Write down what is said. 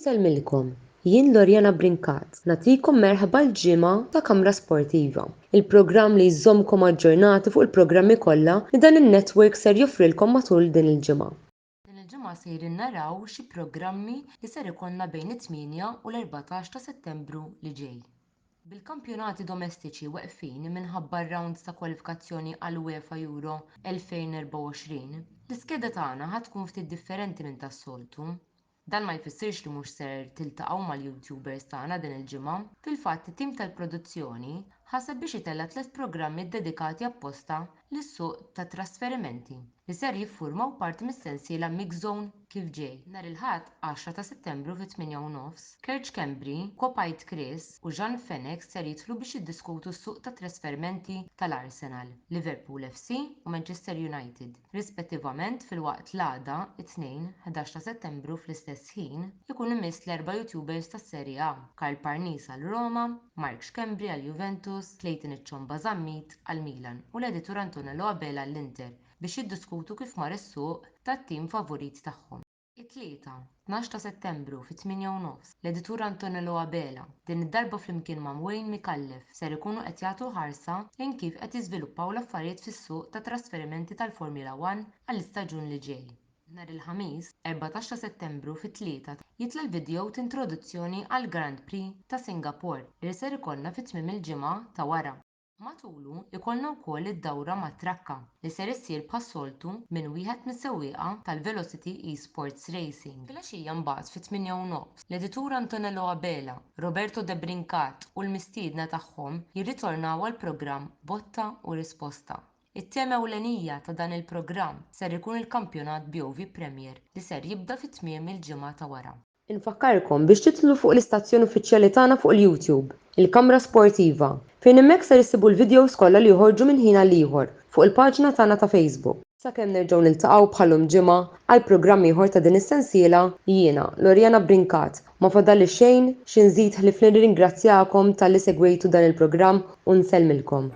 Nselmilkom, jien Lorjana Brinkat, nagħtikom merħba l-ġimgħa ta' Kamra Sportiva, il-programm li jżommkom aġġornati fuq il-programmi kollha li dan in-netwerk ser joffrilkom matul din il-ġimgħa. Din il-ġimgħa sejrin naraw xi programmi li ser ikollna bejn it-8 u l-14 ta' Settembru li ġej. Bil-kampjonati domestiċi weqfin minħabba r-rounds ta' kwalifikazzjoni għall UEFA Euro 2024, l-iskeda tagħna ħadd tkun ftit differenti minn tas-soltu. Dan ma jfissirx li mhux ser tiltaqgħu mal-YouTubers tagħna din il-ġimgħa. Fil-fatt it-tim tal-produzzjoni ħaseb biex itella 3 programmi ddedikati apposta lis-suq tat-trasferimenti li ser jiffurmaw parti mis-sensiela Mix Zone kif ġej. Nhar il-Ħadd 10 ta' Settembru fit-8:30, Kerċ Kembri, Kopajt Chris u Jean Fenech ser jidħlu biex jiddiskutu s-suq tat-trasferimenti tal-Arsenal, Liverpool FC u Manchester United, rispettivament filwaqt l-għada it-tnejn 11 ta' Settembru fl-istess ħin ikun imiss l-4 YouTubers tas-Serje A, Karl Parnis għal-Roma, Mark Xkembri għal-Juventus, Clayton Iċċomba Żammit għal-Milan u l-editur Antonello Abela għall-Inter biex jiddiskutu kif mar is-suq tat-tim favorit tagħhom. It-tlieta, 12 ta' Settembru fit-8:30, l-editur Antonello Abela din id-darba flimkien ma' Wayne Mikallef ser ikunu qed jagħtu ħarsa lejn kif qed jiżviluppaw l-affarijiet fis-suq tat trasferimenti tal-Formula 1 għall-istaġun li ġej. Nhar il-Ħamis, 14 ta' Settembru fit-tlieta jitla l-vidjow ta' introduzzjoni għall Grand Prix ta' Singapore li ser ikollna fit-tmiem il-ġimgħa ta' wara. Matulu jkollna wkoll id-dawra mat-trakka li ser issir bħas-soltu minn wieħed mis-sewwieqa tal-Velocity Esports Racing. Filgħaxija mbagħad fit-8:30 l-editur Antonello Abela, Roberto De Brincat u l-mistiedna tagħhom jirritornaw għall-programm Botta u Risposta. It-tema ewlenija ta' dan il-programm ser ikun il-kampjonat BOV Premier li ser jibda fit-tmiem il-ġimgħa ta' wara. Infakkarkom biex titlu fuq l-istazzjon uffiċjali tagħna fuq il-YouTube, il-Kamra Sportiva, fejn hemmhekk ser issibu l-videos kollha li joħorġu minn ħin għal ieħor fuq il-paġna tagħna ta' Facebook. Sakemm nerġgħu niltaqgħu bħalhom ġimgħa għal programm ieħor ta' din is-sensiela jiena Lorjana Brinkat ma fadalli xejn xi nżid ħlief nirringrazzjakom talli segwejtu dan il-programm u nsellmilkom.